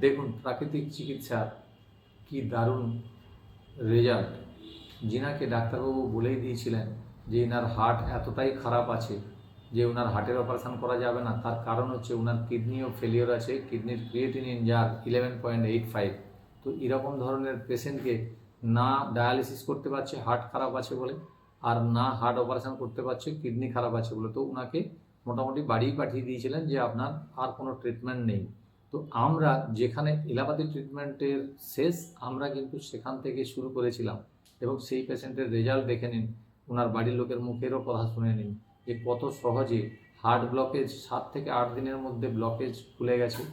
দেখুন প্রাকৃতিক চিকিৎসার কি দারুণ রেজাল্ট। জিনাকে ডাক্তারবাবু বলেই দিয়েছিলেন যে এনার হার্ট এতটাই খারাপ আছে যে ওনার হার্টের অপারেশন করা যাবে না। তার কারণ হচ্ছে ওনার কিডনিও ফেলিওর আছে, কিডনির ক্রিয়েটিনিন যার 11.85। তো এরকম ধরনের পেশেন্টকে না ডায়ালিসিস করতে পারছে হার্ট খারাপ আছে বলে, আর না হার্ট অপারেশন করতে পারছে কিডনি খারাপ আছে বলে, তো ওনাকে মোটামুটি বাড়ি পাঠিয়ে দিয়েছিলেন যে আপনার আর কোনো ট্রিটমেন্ট নেই। তো আমরা যেখানে এলোপ্যাথি ট্রিটমেন্টের শেষ, আমরা কিন্তু সেখান থেকে শুরু করেছিলাম এবং সেই পেশেন্টের রেজাল্ট দেখে নিন, ওনার বাড়ির লোকের মুখেরও কথা শুনে নিন যে কত সহজে হার্ট ব্লকেজ 7 থেকে 8 দিনের মধ্যে ব্লকেজ খুলে গেছে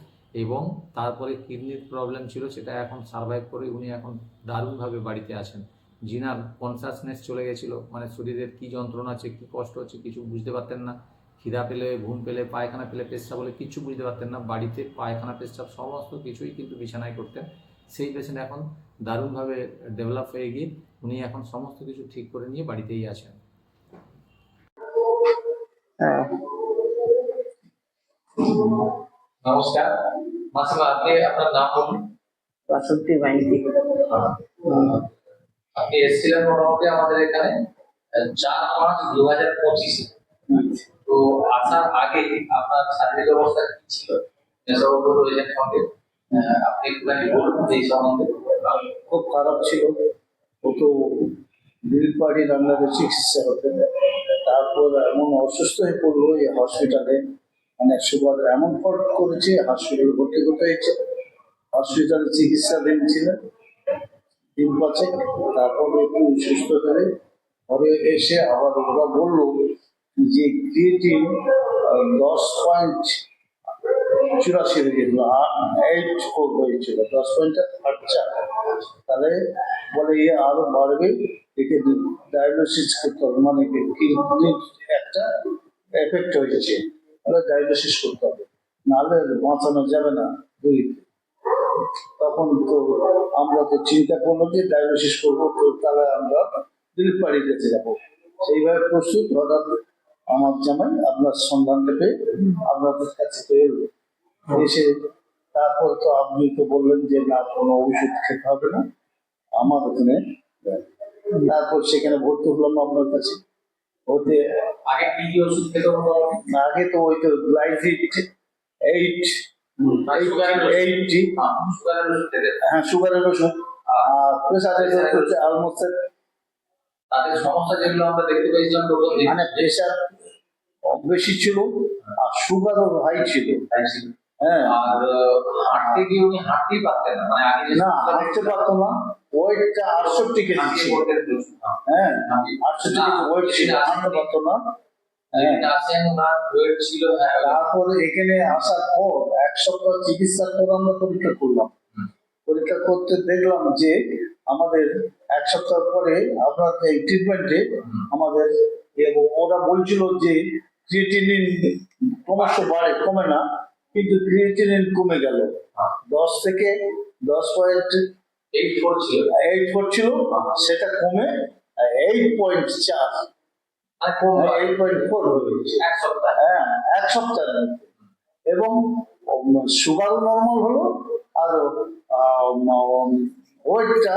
এবং তারপরে কিডনির প্রবলেম ছিল, সেটা এখন সার্ভাইভ করে উনি এখন দারুণভাবে বাড়িতে আছেন। জিনার কনসাসনেস চলে গেছিলো, মানে শরীরের কী যন্ত্রণা আছে, কী কষ্ট হচ্ছে কিছু বুঝতে পারতেন না। খিদা পেলে, ঘুম পেলে, পায়খানা পেলে, পেশাব বলে কিচ্ছু বুঝতে পারতেন না। বাড়িতে পায়খানা পেশাব সমস্ত কিছুই কিন্তু বিছানায় করতেন। সেই পেশেন্ট এখন দারুণভাবে ডেভেলপ হয়ে গিয়ে উনি এখন সমস্ত কিছু ঠিক করে নিয়ে বাড়িতেই আছেন। নমস্কার মাসিমা, আপনি আপনার নাম বলুন। বাসন্তী মাইতি। আপনি এসেছিলেন মোটামুটি আমাদের এখানে 4-5-2025। তো আসার আগে আপনার শারীরিক অবস্থা কি ছিল? মেসবাবু রয়েছেন সঙ্গে, আপনি একটুখানি বলুন এই সম্বন্ধে। খুব খারাপ ছিল, ও তো নীলপাড়ি রান্নার চিকিৎসা হতেন। তারপর এমন অসুস্থ হয়ে পড়লো এই হসপিটালে, মানে সুগার এমন ফল্ট করেছে, হসপিটালে ভর্তি করতে হয়েছে। হসপিটালে চিকিৎসা দিয়েছিলেন 3-5, তারপরে একটু সুস্থ হয়ে ঘরে এসে আবার ওরা বললো যে ক্রিয়েটিন 10.84 হয়ে গেছিল, 8.4 হয়েছিল, 10.84। তাহলে বলে আরো বাড়বে, একে ডায়াগনোসিস করতে হবে, মানে কিডনির একটা এফেক্ট হয়েছে, তাহলে ডায়াগনোসিস করতে হবে, নাহলে বাঁচানো যাবে না। তখন তো আমরা তো চিন্তা করলাম যে ডায়াগনোসিস করবো, তো তাহলে আমরা নীলপাড়ি যেতে যাবো। সেইভাবে প্রস্তুত হঠাৎ আমার জামাই আপনার সন্ধানটা পেয়ে আপনাদের কাছে পেয়ে এসে, তারপর তো আপনি তো বললেন যে না কোনো ওষুধ খেতে হবে না আমার ওখানে। তারপর সেখানে ভর্তি হলাম আপনার কাছে। ওতে আগে কি কি ওষুধ খেতে হতো? আগে তো ওই তো গ্লাইজিট 80, হ্যাঁ সুগারের ওষুধ, আর প্রেসারের হচ্ছে অলমোস্ট। তাদের সমস্যা যেগুলো আমরা দেখতে পেয়েছিলাম, মানে প্রেসার বেশি ছিল আর সুগারও হাই ছিল। হ্যাঁ, আর হাঁটতে গিয়ে উনি হাঁটতেই পারতেন না, মানে আগে না হাঁটতে পারতো না। ওয়েটটা 68 কেজি ছিল। হ্যাঁ, 68 কেজি ওয়েট ছিল, হাঁটতে পারতো না। তারপরে এখানে আসার পর 1 সপ্তাহ চিকিৎসার পর আমরা পরীক্ষা করলাম। পরীক্ষা করতে দেখলাম যে আমাদের 1 সপ্তাহ পরে আপনার এই ট্রিটমেন্টে আমাদের ওরা বলছিল যে ক্রিয়েটিনিন ক্রমশ বাড়ে, কমে না, কিন্তু ক্রিয়েটিনিন কমে গেল 10 থেকে 10.84 ছিল, সেটা কমে 8.4, 8.4 হয়েছে 1 সপ্তাহ। হ্যাঁ, 1 সপ্তাহের মধ্যে। এবং সুগারও নর্মাল হলো, আর ওয়েটটা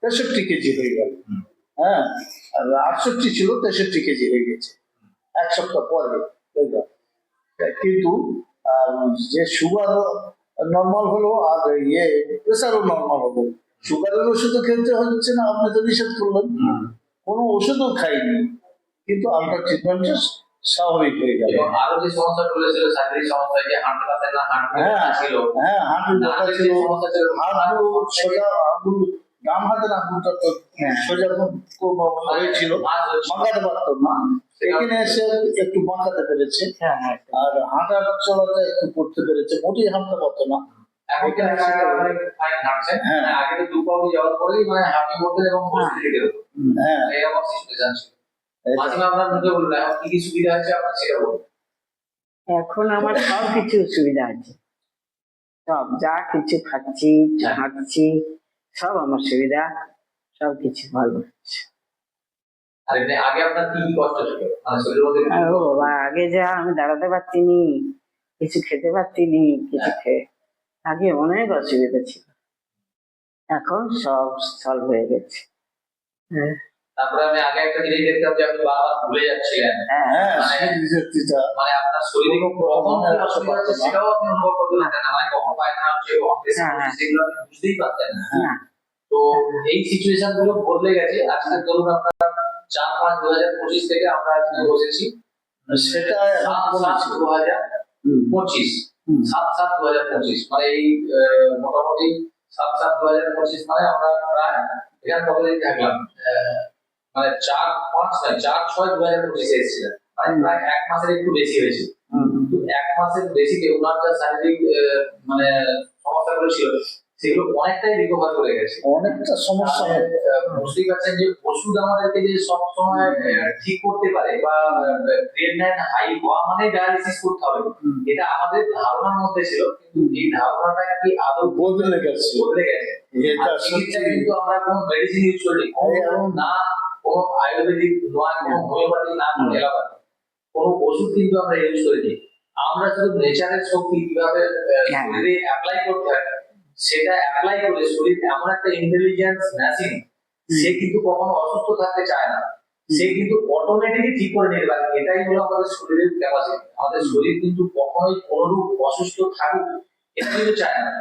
63 কেজি হয়ে গেল। হ্যাঁ, আর 68 ছিল, 63 কেজি হয়ে গেছে 1 সপ্তাহ পরে। কিন্তু যে সুগার নর্মাল হলো আর প্রেসারও নর্মাল হলো। সুগারের ওষুধও খেতে হচ্ছে না, আপনি তো নিষেধ করলেন, কোনো ওষুধও খাইনি, কিন্তু আপনার ট্রিটমেন্টটা স্বাভাবিক হয়ে গেল। আরো যে সমস্যা চলেছিল, শারীরিক সমস্যা, যে হাঁটতে পারতেন না, ছিল, হ্যাঁ হাঁটু ব্যথা ছিল, হাঁটু সোজা, আঙুল ডান হাতের আঙুলটা তো সোজা হয়েছিল, বাঁকাতে পারতাম না। এখানে এসে একটু বাঁকাতে পেরেছে, আর হাঁটার চলাটা একটু করতে পেরেছে, মোটেই হাঁটতে পারতো না। এখন আমার সব কিছু সুবিধা আছে, সব যা কিছু খাচ্ছি, হাঁটছি, সব আমার সুবিধা, সব কিছু ভালো। আগে আপনার কি কষ্ট ছিল? ও বাবা, আগে যা আমি দাঁড়াতে পারতিনি, কিছু খেতে পারতিনি, কিছু খেয়ে আগে অনেক অসুবিধা ছিল, এখন সব সলভ হয়ে গেছে। হ্যাঁ তারপরে আমি আগে একটা জিনিস দেখতাম যে আপনি বারবার ভুলে যাচ্ছিলেন, হ্যাঁ হ্যাঁ মানে স্মৃতিশক্তিটা মানে আপনার শরীরে কখন কি অসুবিধা হচ্ছে সেটাও আপনি অনুভব করতে পারতেন না, মানে কখন পায়খানা হচ্ছে কখন পেশাব হচ্ছে সেগুলো আপনি বুঝতেই পারতেন না। না তো এই সিচুয়েশন গুলো বদলে গেছে। আজকে ধরুন আপনার 4-5-2025 থেকে আমরা আজকে বসেছি সেটা এখন কমেছে। 7-7-2025, হুম। 7-7-2025 মানে এই মোটামুটি 7-7-2025 মানে আমরা প্রায় এখানে কতদিন থাকলাম, মানে 4-5 নয় 4-6-2025 এসেছিলাম, মানে প্রায় 1 মাসের একটু বেশি হয়েছে। কিন্তু 1 মাসের বেশিতে ওনার যা শারীরিক মানে সমস্যাগুলো ছিল সেগুলো অনেকটাই রিকভার করে গেছে। অনেকটা সমস্যা তাহলে, বুঝতেই পারছেন যে ওষুধ আমাদেরকে যে সব সময় ঠিক করতে পারে বা ক্রিয়েটিনিন হাই হওয়া মানে ডায়ালিসিস করতে হবে, এটা আমাদের ধারণার মধ্যে ছিল, কিন্তু এই ধারণাটা কি আদৌ বদলে গেছে। বদলে গেছে। এটা আর চিকিৎসা সত্যি কিন্তু আমরা কোনো মেডিসিন ইউজ করি না, কোনো আয়ুর্বেদিক নয়, কোনো হোমিওপ্যাথি না, কোনো এলোপ্যাথি, কোনো ওষুধ কিন্তু আমরা ইউজ করিনি। আমরা শুধু নেচারের শক্তি কিভাবে শরীরে অ্যাপ্লাই করতে হয় সেটা অ্যাপ্লাই করে শরীর এমন একটা ইন্টেলিজেন্স মেশিন, সে কিন্তু কখনো অসুস্থ থাকতে চায় না, সে কিন্তু অটোমেটিকলি ঠিক করে নিতে পারে। এটাই হলো আমাদের শরীরের ক্যাপাসিটি। আমাদের শরীর কিন্তু কখনোই কোনরূপ অসুস্থ থাকুক এটা কিন্তু চায় না।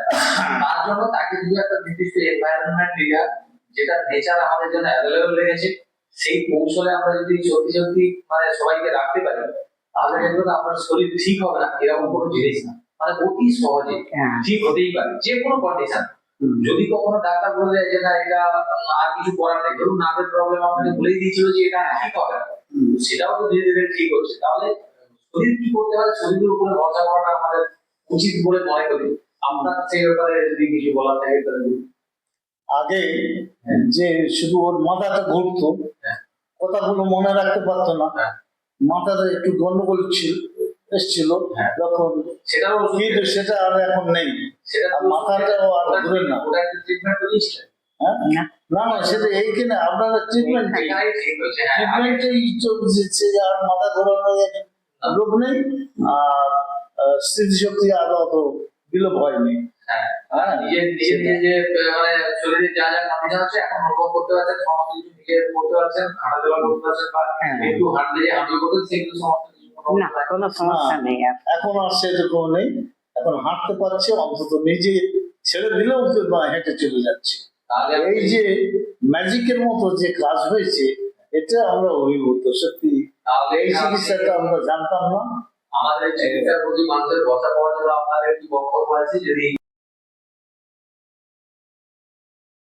তার জন্য তাকে যদি একটা নির্দিষ্ট এনভায়রনমেন্ট দিতে, যেটা নেচার আমাদের জন্য অ্যাভেলেবল রেখেছে, সেই কৌশলে আমরা যদি সত্যি সত্যি মানে সবাইকে রাখতে পারি, তাহলে দেখবেন আপনার শরীর ঠিক হবে না এরকম কোনো জিনিস না, মানে অতি সহজে ঠিক হতেই পারে যে কোনো কন্ডিশন। যদি কখনো ডাক্তার বলে দেয় যে না এটা আর কিছু করার নেই, ধরুন নার্ভের প্রবলেম আপনাকে বলেই দিয়েছিল যে এটা ঠিক হবে না, সেটাও তো ধীরে ধীরে ঠিক হচ্ছে। তাহলে শরীর কি করতে পারে শরীরের উপরে ভরসা করাটা আমাদের উচিত বলে মনে করি। আপনার সেই ব্যাপারে যদি কিছু বলার থাকে তাহলে বলুন। আগে যে শুধু ওর মাথাটা ঘুরতো, কথাগুলো মনে রাখতে পারতো না, মাথাটা একটু গন্ডগোল ছিল এসছিল তখন, সেটাও কিন্তু সেটা আর এখন নেই। সেটা আর মাথাটাও আর ঘুরে না। ওটা একটা ট্রিটমেন্ট করিয়েছিলেন? হ্যাঁ না না সেটা এইখানে আপনারা ট্রিটমেন্ট এখানেই ঠিক হয়েছে। হ্যাঁ, ট্রিটমেন্টেই চলছে, আর মাথা ঘোরানোর রোগ নেই, আর স্মৃতিশক্তি আর অত বিলোপ হয়নি। হ্যাঁ, নিজের যে মানে শরীরে যা যা কন্ডিশন আছে এখন অনুভব করতে পারছেন, সমস্ত কিছু নিজে করতে পারছেন, হাঁটাচলা করতে পারছেন, বা একটু হাঁটলে যে হাঁটতে করতেন সেগুলো সমস্ত কিছু না কোনো সমস্যা নেই আর। এখন আর সেরকম নেই, এখন হাঁটতে পারছে, অন্তত নিজে ছেড়ে দিলেও হেঁটে চলে যাচ্ছে। তাহলে এই যে ম্যাজিকের মতো যে কাজ হয়েছে, এটা আমরা অভিভূত সত্যি। তাহলে এই চিকিৎসাটা আমরা জানতাম না। আমাদের চিকিৎসার প্রতি মানুষের ভরসা পাওয়ার জন্য আপনাদের কি বক্তব্য আছে যদি